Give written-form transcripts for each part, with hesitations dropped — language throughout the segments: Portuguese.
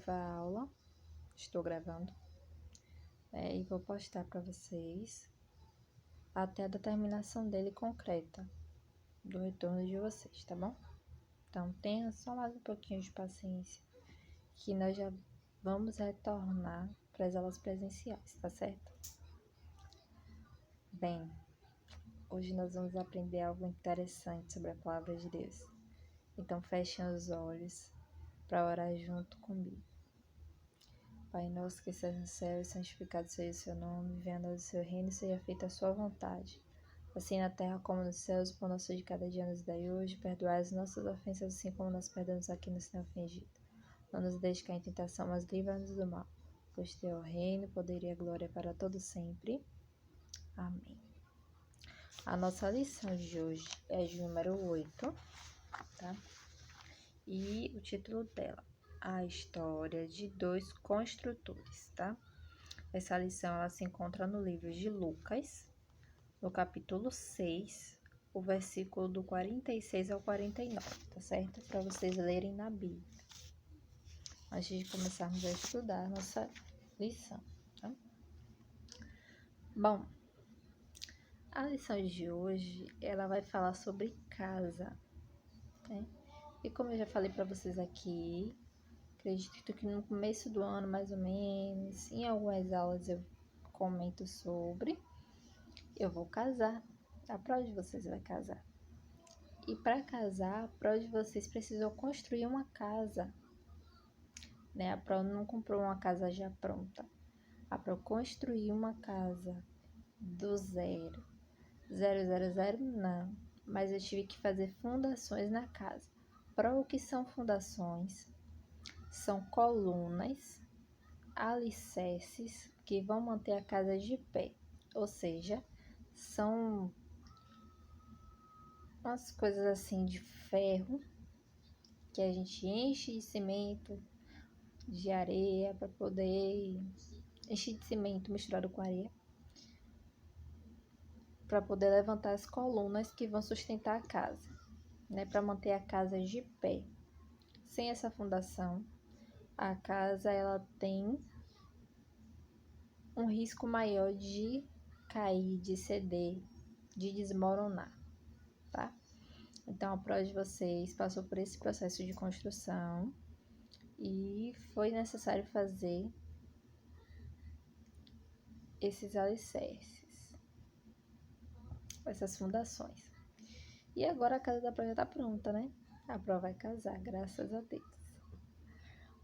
gravar a aula, estou gravando, e vou postar para vocês até a determinação dele concreta do retorno de vocês, tá bom? Então, tenha só mais um pouquinho de paciência, que nós já vamos retornar para as aulas presenciais, tá certo? Bem, hoje nós vamos aprender algo interessante sobre a palavra de Deus. Então, fechem os olhos para orar junto comigo. Pai nosso que estás no céu, santificado seja o seu nome, venha a nós o seu reino e seja feita a sua vontade. Assim na terra como nos céus, o pão nosso de cada dia nos dai hoje, perdoai as nossas ofensas, assim como nós perdoamos a quem nos tem ofendido. Não nos deixe cair em tentação, mas livra-nos do mal. Pois teu é o reino, o poder e a glória para todos sempre. Amém. A nossa lição de hoje é de número 8, tá? E o título dela, A História de Dois Construtores, tá? Essa lição ela se encontra no livro de Lucas, no capítulo 6, o versículo do 46 ao 49, tá certo? Para vocês lerem na Bíblia, antes de começarmos a estudar a nossa lição, tá? Bom, a lição de hoje, ela vai falar sobre casa, né? E como eu já falei para vocês aqui, acredito que no começo do ano, mais ou menos, em algumas aulas eu comento sobre, eu vou casar. A prova de vocês vai casar. E para casar, a prova de vocês precisou construir uma casa, né? A prova não comprou uma casa já pronta. A prova construiu uma casa do zero. 000 não, mas eu tive que fazer fundações na casa. Para o que são fundações? São colunas, alicerces que vão manter a casa de pé, ou seja, são umas coisas assim de ferro que a gente enche de cimento, de areia para poder encher de cimento misturado com areia para poder levantar as colunas que vão sustentar a casa, né, para manter a casa de pé. Sem essa fundação, a casa ela tem um risco maior de cair, de ceder, de desmoronar, tá? Então, a prova de vocês passou por esse processo de construção e foi necessário fazer esses alicerces, essas fundações. E agora a casa da prova já tá pronta, né? A prova vai casar, graças a Deus.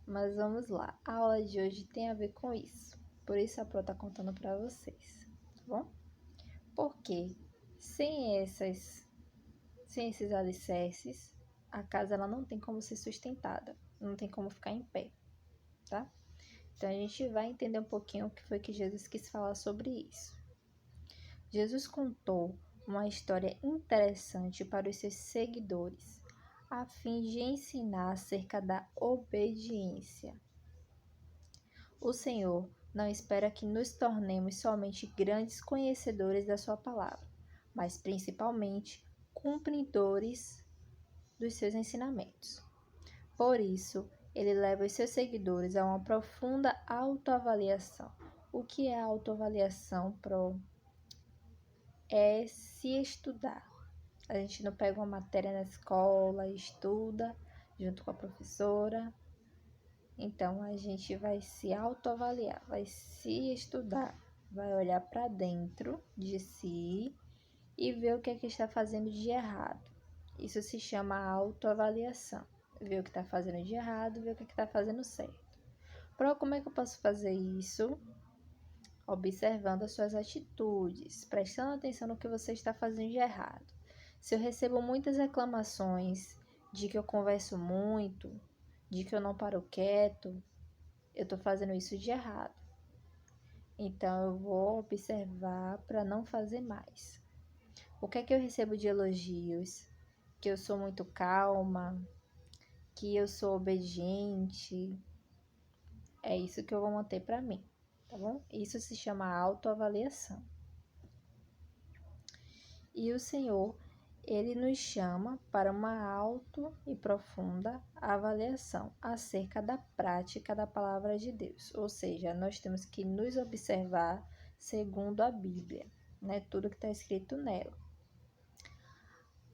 Mas vamos lá, a aula de hoje tem a ver com isso. Por isso a Pro tá contando para vocês, tá bom? Porque sem esses alicerces, a casa ela não tem como ser sustentada, não tem como ficar em pé, tá? Então a gente vai entender um pouquinho o que foi que Jesus quis falar sobre isso. Jesus contou uma história interessante para os seus seguidores, a fim de ensinar acerca da obediência. O Senhor não espera que nos tornemos somente grandes conhecedores da sua palavra, mas principalmente cumpridores dos seus ensinamentos. Por isso, ele leva os seus seguidores a uma profunda autoavaliação. O que é autoavaliação, Pro? É se estudar. A gente não pega uma matéria na escola e estuda junto com a professora. Então, a gente vai se autoavaliar, vai se estudar, vai olhar para dentro de si e ver o que é que está fazendo de errado. Isso se chama autoavaliação. Ver o que está fazendo de errado, ver o que está fazendo certo. Como é que eu posso fazer isso? Observando as suas atitudes, prestando atenção no que você está fazendo de errado. Se eu recebo muitas reclamações de que eu converso muito, de que eu não paro quieto, eu estou fazendo isso de errado. Então, eu vou observar para não fazer mais. O que é que eu recebo de elogios? Que eu sou muito calma, que eu sou obediente. É isso que eu vou manter para mim, tá bom? Isso se chama autoavaliação. E o Senhor, ele nos chama para uma alta e profunda avaliação acerca da prática da palavra de Deus. Ou seja, nós temos que nos observar segundo a Bíblia, né? Tudo que está escrito nela.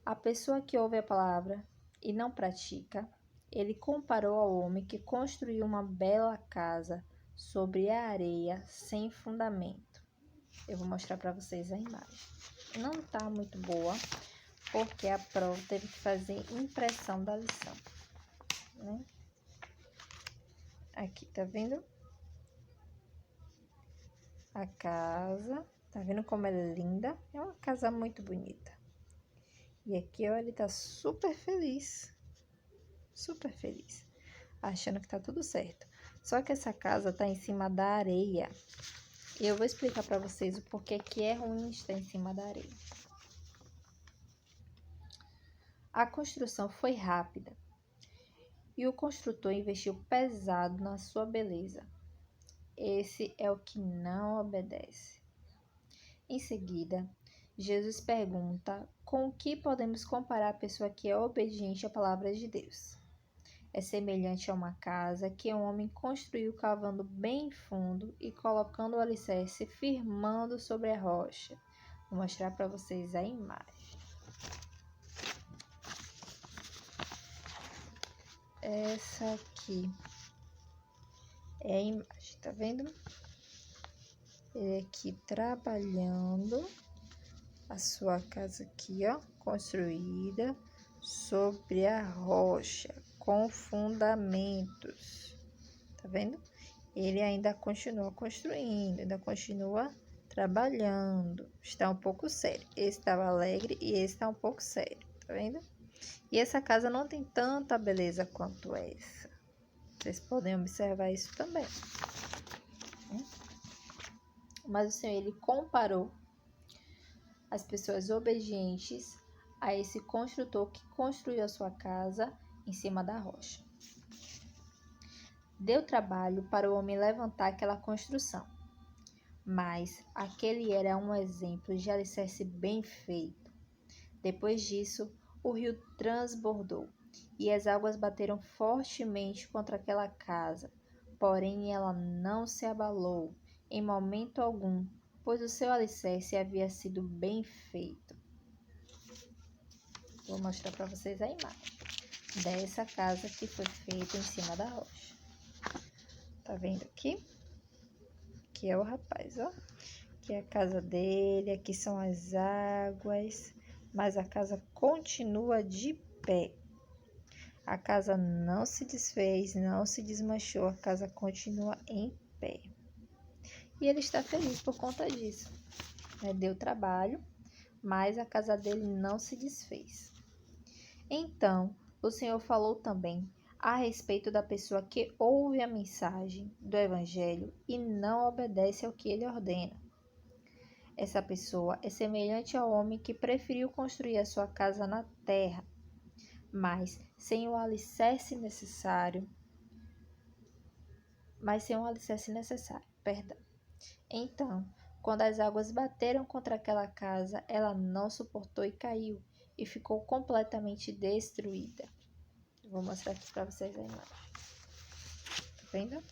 A pessoa que ouve a palavra e não pratica, ele comparou ao homem que construiu uma bela casa sobre a areia sem fundamento. Eu vou mostrar para vocês a imagem. Não está muito boa, porque a prova teve que fazer impressão da lição, né? Aqui, tá vendo? A casa, tá vendo como ela é linda? É uma casa muito bonita. E aqui, ó, ele tá super feliz, achando que tá tudo certo. Só que essa casa tá em cima da areia. E eu vou explicar para vocês o porquê que é ruim estar em cima da areia. A construção foi rápida e o construtor investiu pesado na sua beleza. Esse é o que não obedece. Em seguida, Jesus pergunta com o que podemos comparar a pessoa que é obediente à palavra de Deus. É semelhante a uma casa que um homem construiu cavando bem fundo e colocando o alicerce firmando sobre a rocha. Vou mostrar para vocês a imagem. Essa aqui é a imagem, tá vendo? Ele aqui trabalhando a sua casa aqui, ó, construída sobre a rocha, com fundamentos. Tá vendo? Ele ainda continua construindo, ainda continua trabalhando. Está um pouco sério. Esse estava alegre e esse está um pouco sério, tá vendo? E essa casa não tem tanta beleza quanto essa. Vocês podem observar isso também. Mas o Senhor, ele comparou as pessoas obedientes a esse construtor que construiu a sua casa em cima da rocha. Deu trabalho para o homem levantar aquela construção, mas aquele era um exemplo de alicerce bem feito. Depois disso, o rio transbordou e as águas bateram fortemente contra aquela casa, porém ela não se abalou em momento algum, pois o seu alicerce havia sido bem feito. Vou mostrar para vocês a imagem dessa casa que foi feita em cima da rocha. Tá vendo aqui? Aqui é o rapaz, ó. Aqui é a casa dele, aqui são as águas, mas a casa continua de pé. A casa não se desfez, não se desmanchou, a casa continua em pé. E ele está feliz por conta disso. Deu trabalho, mas a casa dele não se desfez. Então, o Senhor falou também a respeito da pessoa que ouve a mensagem do Evangelho e não obedece ao que ele ordena. Essa pessoa é semelhante ao homem que preferiu construir a sua casa na terra, mas sem o alicerce necessário. Então, quando as águas bateram contra aquela casa, ela não suportou e caiu, e ficou completamente destruída. Vou mostrar aqui para vocês a imagem. Tá vendo?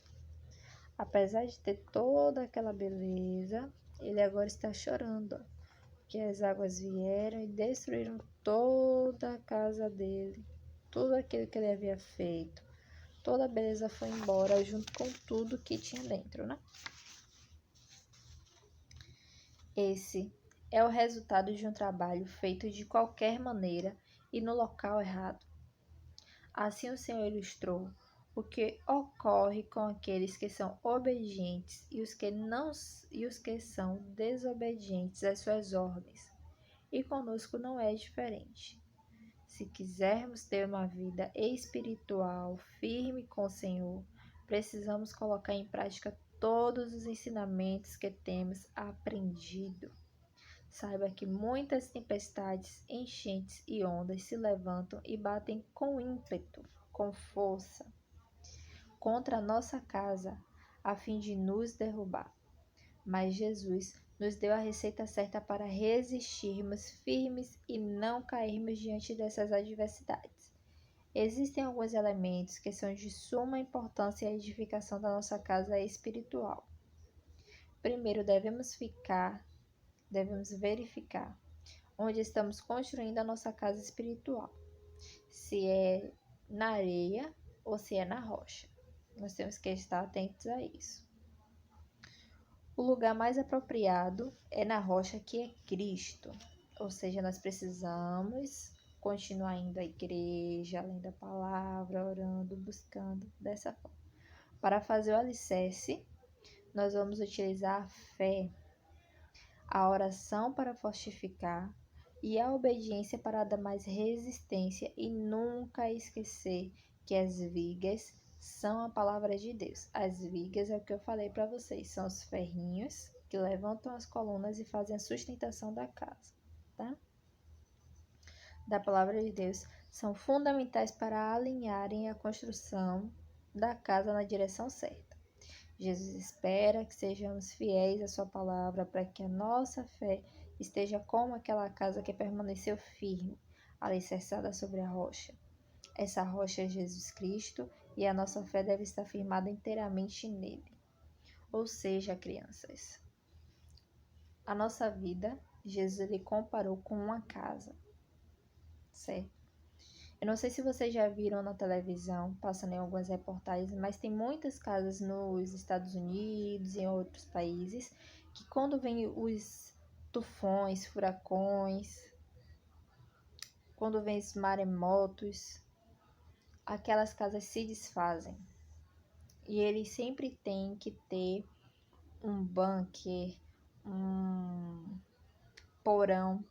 Apesar de ter toda aquela beleza, ele agora está chorando, ó, porque as águas vieram e destruíram toda a casa dele, tudo aquilo que ele havia feito. Toda a beleza foi embora junto com tudo que tinha dentro, né? Esse é o resultado de um trabalho feito de qualquer maneira e no local errado. Assim o Senhor ilustrou o que ocorre com aqueles que são obedientes e os que são desobedientes às suas ordens. E conosco não é diferente. Se quisermos ter uma vida espiritual firme com o Senhor, precisamos colocar em prática todos os ensinamentos que temos aprendido. Saiba que muitas tempestades, enchentes e ondas se levantam e batem com ímpeto, com força, contra a nossa casa, a fim de nos derrubar. Mas Jesus nos deu a receita certa para resistirmos firmes e não cairmos diante dessas adversidades. Existem alguns elementos que são de suma importância à edificação da nossa casa espiritual. Primeiro, devemos verificar onde estamos construindo a nossa casa espiritual. Se é na areia ou se é na rocha. Nós temos que estar atentos a isso. O lugar mais apropriado é na rocha, que é Cristo. Ou seja, nós precisamos continuar indo à igreja, além da palavra, orando, buscando, dessa forma. Para fazer o alicerce, nós vamos utilizar a fé, a oração para fortificar e a obediência para dar mais resistência, e nunca esquecer que as vigas são a palavra de Deus. As vigas é o que eu falei para vocês, são os ferrinhos que levantam as colunas e fazem a sustentação da casa, tá? Da palavra de Deus, são fundamentais para alinharem a construção da casa na direção certa. Jesus espera que sejamos fiéis à sua palavra para que a nossa fé esteja como aquela casa que permaneceu firme, alicerçada sobre a rocha. Essa rocha é Jesus Cristo e a nossa fé deve estar firmada inteiramente nele. Ou seja, crianças, a nossa vida, Jesus ele comparou com uma casa, certo? Eu não sei se vocês já viram na televisão, passando em algumas reportagens, mas tem muitas casas nos Estados Unidos e em outros países que quando vem os tufões, furacões, quando vem os maremotos, aquelas casas se desfazem. E eles sempre têm que ter um bunker, um porão,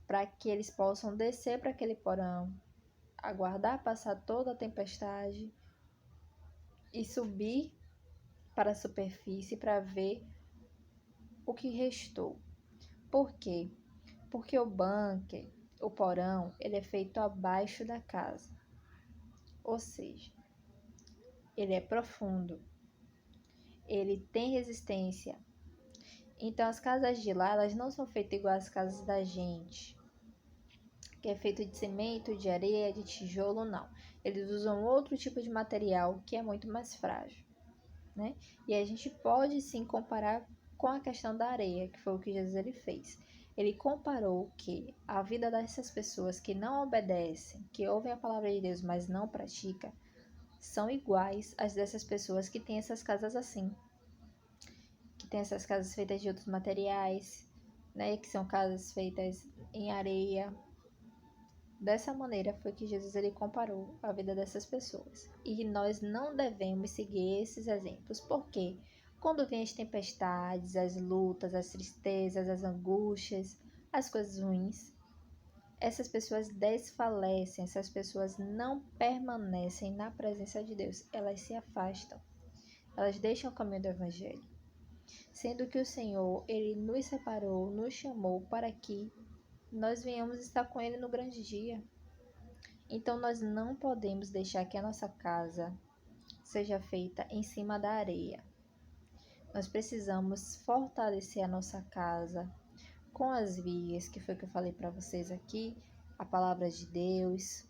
para que eles possam descer para aquele porão, aguardar passar toda a tempestade e subir para a superfície para ver o que restou. Por quê? Porque o bunker, o porão, ele é feito abaixo da casa. Ou seja, ele é profundo. Ele tem resistência. Então as casas de lá, elas não são feitas igual às casas da gente, que é feito de cimento, de areia, de tijolo, não. Eles usam outro tipo de material que é muito mais frágil, né? E a gente pode sim comparar com a questão da areia, que foi o que Jesus ele fez. Ele comparou que a vida dessas pessoas que não obedecem, que ouvem a palavra de Deus, mas não praticam, são iguais às dessas pessoas que têm essas casas assim, que têm essas casas feitas de outros materiais, né? Que são casas feitas em areia. Dessa maneira foi que Jesus ele comparou a vida dessas pessoas. E nós não devemos seguir esses exemplos, porque quando vem as tempestades, as lutas, as tristezas, as angústias, as coisas ruins, essas pessoas desfalecem, essas pessoas não permanecem na presença de Deus, elas se afastam, elas deixam o caminho do Evangelho. Sendo que o Senhor, ele nos separou, nos chamou para que nós venhamos estar com ele no grande dia. Então nós não podemos deixar que a nossa casa seja feita em cima da areia. Nós precisamos fortalecer a nossa casa com as vias, que foi o que eu falei para vocês aqui, a palavra de Deus,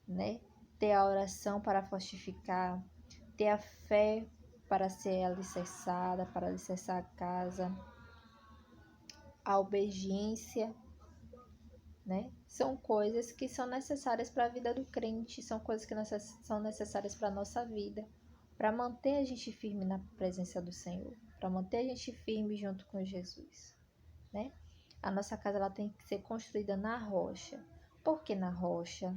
né? Ter a oração para fortificar, ter a fé para ser alicerçada, para alicerçar a casa, a obediência, né? São coisas que são necessárias para a vida do crente, são coisas que são necessárias para a nossa vida, para manter a gente firme na presença do Senhor, para manter a gente firme junto com Jesus, né? A nossa casa ela tem que ser construída na rocha. Por que na rocha?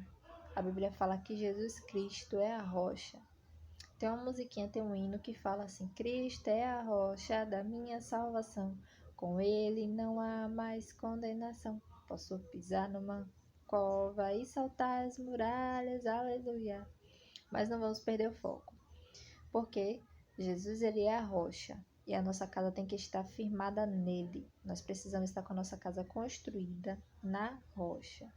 A Bíblia fala que Jesus Cristo é a rocha. Tem uma musiquinha, tem um hino que fala assim: Cristo é a rocha da minha salvação, com ele não há mais condenação. Posso pisar numa cova e saltar as muralhas, aleluia. Mas não vamos perder o foco, porque Jesus ele é a rocha e a nossa casa tem que estar firmada nele. Nós precisamos estar com a nossa casa construída na rocha,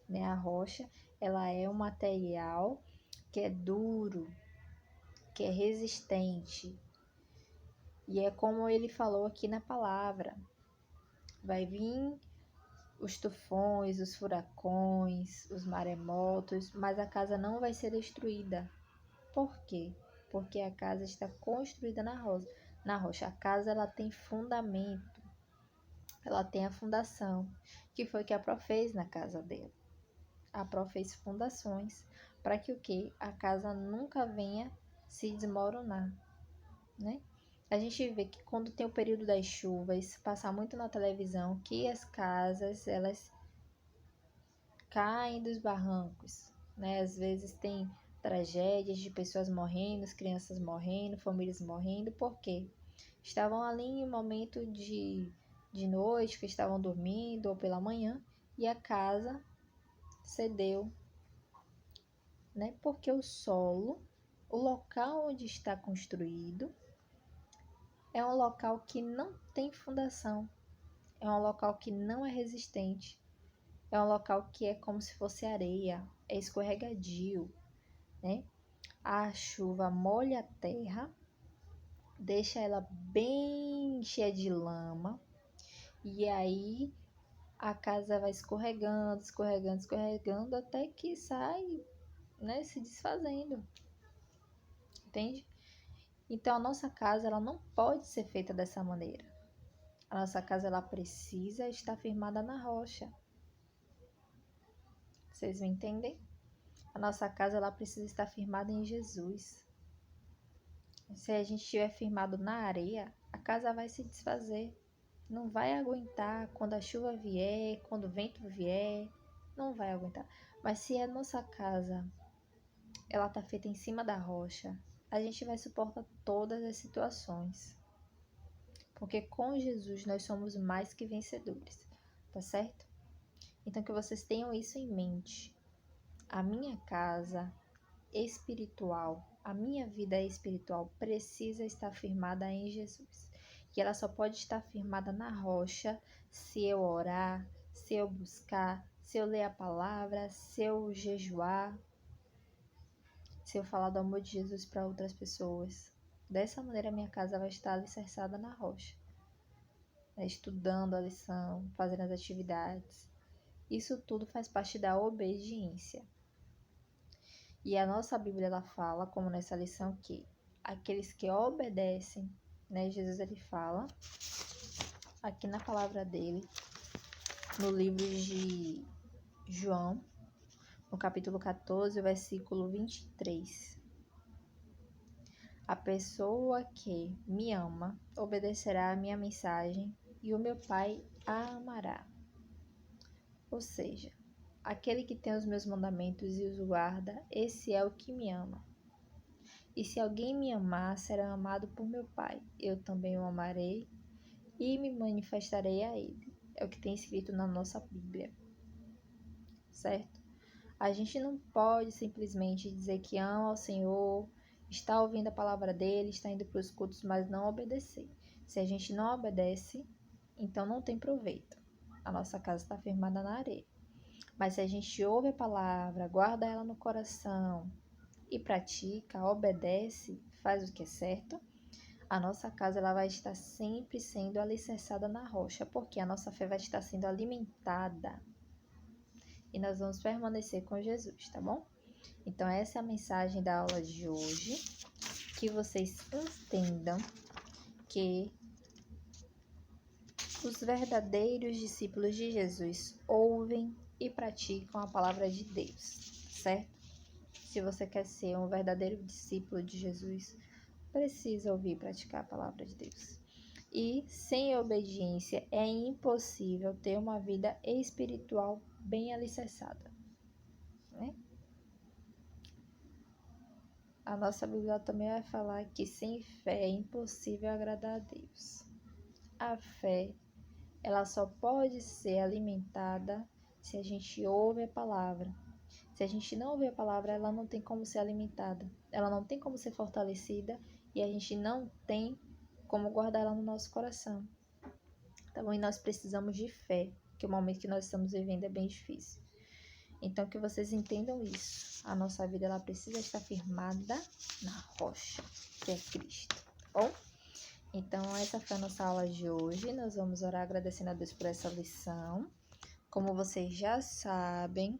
né? A rocha, ela é um material que é duro, que é resistente, E é como ele falou aqui na palavra. Vai vir os tufões, os furacões, os maremotos, mas a casa não vai ser destruída. Por quê? Porque a casa está construída na rocha. A casa ela tem fundamento, ela tem a fundação, que foi o que a Pró fez na casa dela. A Pró fez fundações para que o quê? A casa nunca venha se desmoronar, né? A gente vê que quando tem o período das chuvas, passa muito na televisão que as casas, elas caem dos barrancos, né? Às vezes tem tragédias de pessoas morrendo, crianças morrendo, famílias morrendo, por quê? Estavam ali em momento de noite, que estavam dormindo ou pela manhã, e a casa cedeu, né? Porque o solo, o local onde está construído, é um local que não tem fundação, é um local que não é resistente, é um local que é como se fosse areia, é escorregadio, né? A chuva molha a terra, deixa ela bem cheia de lama, e aí a casa vai escorregando, escorregando, escorregando, até que sai, né, se desfazendo, entende? Então a nossa casa ela não pode ser feita dessa maneira. A nossa casa ela precisa estar firmada na rocha. Vocês me entendem? A nossa casa ela precisa estar firmada em Jesus. Se a gente estiver firmado na areia, a casa vai se desfazer. Não vai aguentar quando a chuva vier, quando o vento vier, não vai aguentar. Mas se a nossa casa ela tá feita em cima da rocha, a gente vai suportar todas as situações. Porque com Jesus nós somos mais que vencedores, tá certo? Então que vocês tenham isso em mente. A minha casa espiritual, a minha vida espiritual precisa estar firmada em Jesus. E ela só pode estar firmada na rocha se eu orar, se eu buscar, se eu ler a palavra, se eu jejuar, se eu falar do amor de Jesus para outras pessoas. Dessa maneira, minha casa vai estar alicerçada na rocha, né? Estudando a lição, fazendo as atividades. Isso tudo faz parte da obediência. E a nossa Bíblia ela fala, como nessa lição, que aqueles que obedecem, né? Jesus ele fala aqui na palavra dele, no livro de João, no capítulo 14, versículo 23. A pessoa que me ama obedecerá a minha mensagem e o meu Pai a amará. Ou seja, aquele que tem os meus mandamentos e os guarda, esse é o que me ama. E se alguém me amar, será amado por meu Pai. Eu também o amarei e me manifestarei a ele. É o que tem escrito na nossa Bíblia, certo? A gente não pode simplesmente dizer que ama ao Senhor, está ouvindo a palavra dele, está indo para os cultos, mas não obedecer. Se a gente não obedece, então não tem proveito. A nossa casa está firmada na areia. Mas se a gente ouve a palavra, guarda ela no coração e pratica, obedece, faz o que é certo, a nossa casa ela vai estar sempre sendo alicerçada na rocha, porque a nossa fé vai estar sendo alimentada e nós vamos permanecer com Jesus, tá bom? Então essa é a mensagem da aula de hoje, que vocês entendam que os verdadeiros discípulos de Jesus ouvem e praticam a palavra de Deus, certo? Se você quer ser um verdadeiro discípulo de Jesus, precisa ouvir e praticar a palavra de Deus. E sem obediência é impossível ter uma vida espiritual bem alicerçada, né? A nossa Bíblia também vai falar que sem fé é impossível agradar a Deus. A fé, ela só pode ser alimentada se a gente ouve a palavra. Se a gente não ouvir a palavra, ela não tem como ser alimentada, ela não tem como ser fortalecida e a gente não tem como guardar ela no nosso coração. Então, e nós precisamos de fé, que o momento que nós estamos vivendo é bem difícil. Então, que vocês entendam isso. A nossa vida ela precisa estar firmada na rocha, que é Cristo, tá bom? Então, essa foi a nossa aula de hoje. Nós vamos orar agradecendo a Deus por essa lição. Como vocês já sabem,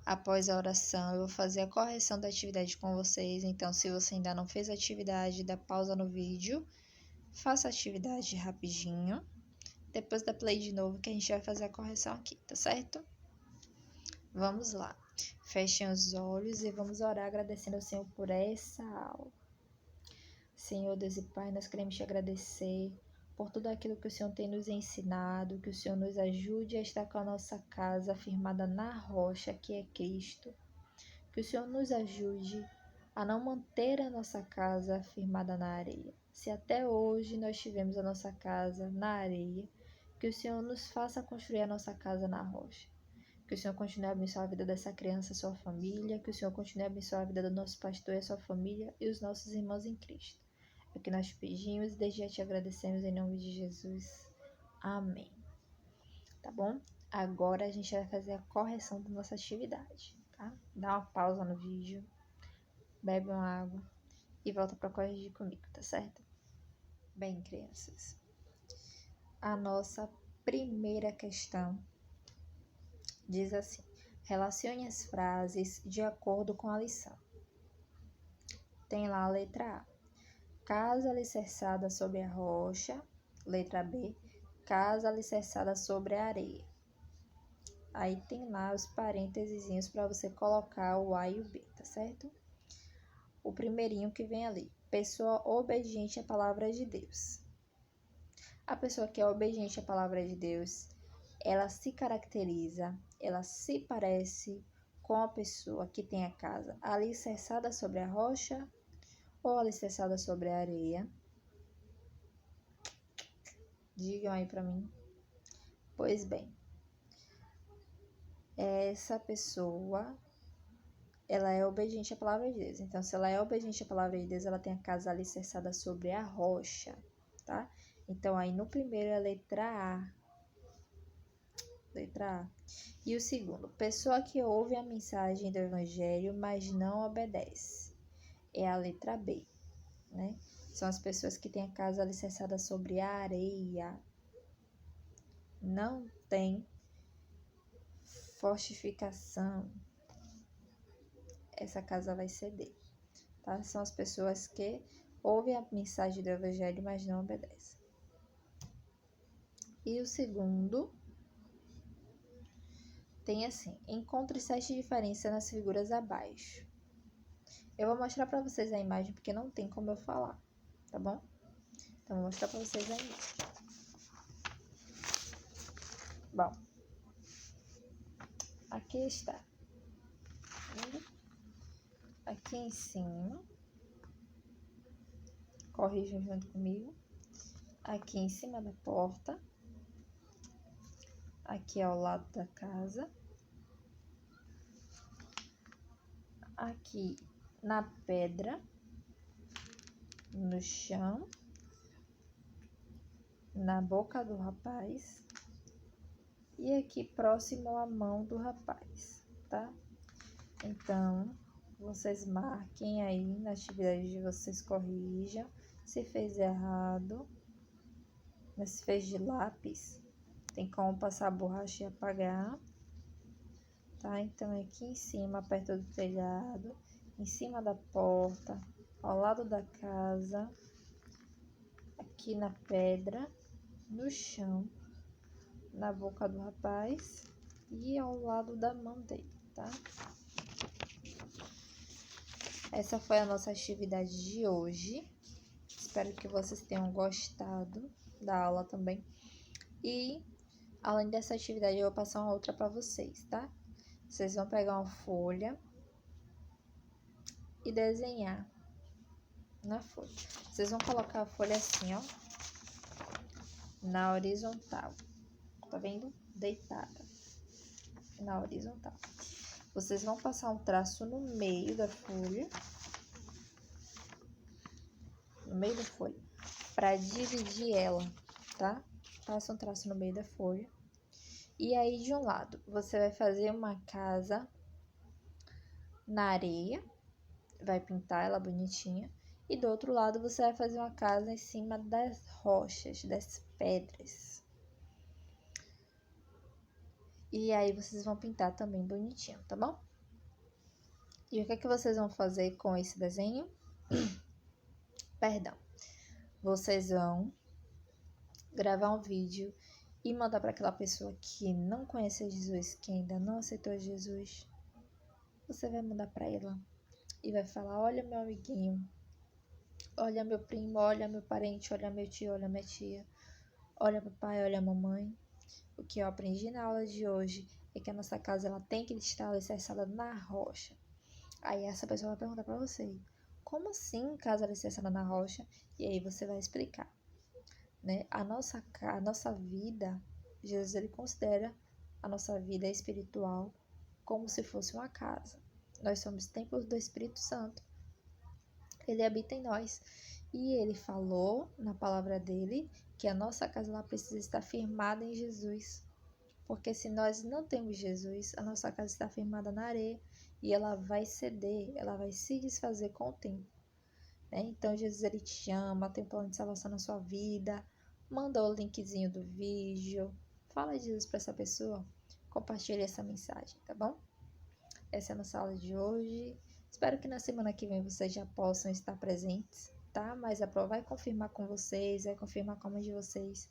após a oração, eu vou fazer a correção da atividade com vocês. Então, se você ainda não fez a atividade, dá pausa no vídeo, faça a atividade rapidinho. Depois dá play de novo que a gente vai fazer a correção aqui, tá certo? Vamos lá. Fechem os olhos e vamos orar agradecendo ao Senhor por essa aula. Senhor Deus e Pai, nós queremos te agradecer por tudo aquilo que o Senhor tem nos ensinado, que o Senhor nos ajude a estar com a nossa casa firmada na rocha, que é Cristo. Que o Senhor nos ajude a não manter a nossa casa firmada na areia. Se até hoje nós tivemos a nossa casa na areia, que o Senhor nos faça construir a nossa casa na rocha. Que o Senhor continue a abençoar a vida dessa criança, sua família. Que o Senhor continue a abençoar a vida do nosso pastor e a sua família e os nossos irmãos em Cristo. É o que nós pedimos e desde já te agradecemos em nome de Jesus. Amém. Tá bom? Agora a gente vai fazer a correção da nossa atividade, tá? Dá uma pausa no vídeo, bebe uma água e volta para corrigir comigo, tá certo? Bem, crianças, a nossa primeira questão diz assim: relacione as frases de acordo com a lição. Tem lá a letra A: casa alicerçada sobre a rocha. Letra B: casa alicerçada sobre a areia. Aí tem lá os parênteses para você colocar o A e o B, tá certo? O primeirinho que vem ali: pessoa obediente à palavra de Deus. A pessoa que é obediente à palavra de Deus, ela se caracteriza, ela se parece com a pessoa que tem a casa alicerçada sobre a rocha ou alicerçada sobre a areia. Digam aí para mim. Pois bem, essa pessoa, ela é obediente à palavra de Deus. Então, se ela é obediente à palavra de Deus, ela tem a casa alicerçada sobre a rocha, tá? Então, aí no primeiro é a letra A. Letra A. E o segundo: pessoa que ouve a mensagem do evangelho, mas não obedece. É a letra B, né? São as pessoas que têm a casa alicerçada sobre a areia. Não tem fortificação. Essa casa vai ceder, tá? São as pessoas que ouvem a mensagem do evangelho, mas não obedecem. E o segundo tem assim: encontre 7 diferenças nas figuras abaixo. Eu vou mostrar para vocês a imagem porque não tem como eu falar, tá bom? Então, vou mostrar para vocês a imagem. Bom, aqui está. Aqui em cima, corrijam junto comigo. Aqui em cima da porta. Aqui ao lado da casa. Aqui na pedra. No chão. Na boca do rapaz. E aqui próximo à mão do rapaz, tá? Então, vocês marquem aí na atividade de vocês, corrijam. Se fez errado, mas se fez de lápis, tem como passar a borracha e apagar, tá? Então, aqui em cima, perto do telhado, em cima da porta, ao lado da casa, aqui na pedra, no chão, na boca do rapaz e ao lado da mão dele, tá? Essa foi a nossa atividade de hoje. Espero que vocês tenham gostado da aula também. E, além dessa atividade, eu vou passar uma outra para vocês, tá? Vocês vão pegar uma folha e desenhar na folha. Vocês vão colocar a folha assim, ó, na horizontal. Tá vendo? Deitada na horizontal. Vocês vão passar um traço no meio da folha. No meio da folha. Para dividir ela, tá? Passa um traço no meio da folha. E aí, de um lado, você vai fazer uma casa na areia. Vai pintar ela bonitinha. E do outro lado você vai fazer uma casa em cima das rochas, das pedras. E aí vocês vão pintar também bonitinho, tá bom? E o que é que vocês vão fazer com esse desenho? Perdão. Vocês vão gravar um vídeo e mandar para aquela pessoa que não conhece Jesus, que ainda não aceitou Jesus. Você vai mandar para ela e vai falar: olha meu amiguinho, olha meu primo, olha meu parente, olha meu tio, olha minha tia, olha papai, olha mamãe. O que eu aprendi na aula de hoje é que a nossa casa ela tem que estar alicerçada na rocha. Aí essa pessoa vai perguntar para você: como assim casa alicerçada na rocha? E aí você vai explicar, né? A nossa vida, Jesus ele considera a nossa vida espiritual como se fosse uma casa. Nós somos templos do Espírito Santo. Ele habita em nós. E ele falou na palavra dele que a nossa casa ela precisa estar firmada em Jesus. Porque se nós não temos Jesus, a nossa casa está firmada na areia e ela vai ceder, ela vai se desfazer com o tempo. Né? Então Jesus ele te ama, tem um plano de salvação na sua vida. Manda o linkzinho do vídeo. Fala de Jesus para essa pessoa. Compartilhe essa mensagem, tá bom? Essa é a nossa aula de hoje. Espero que na semana que vem vocês já possam estar presentes, tá? Mas a prova vai confirmar com vocês, vai confirmar com a mãe de vocês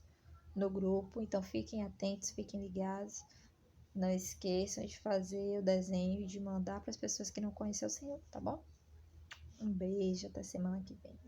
no grupo. Então fiquem atentos, fiquem ligados. Não esqueçam de fazer o desenho e de mandar para as pessoas que não conhecem o Senhor, tá bom? Um beijo, até semana que vem.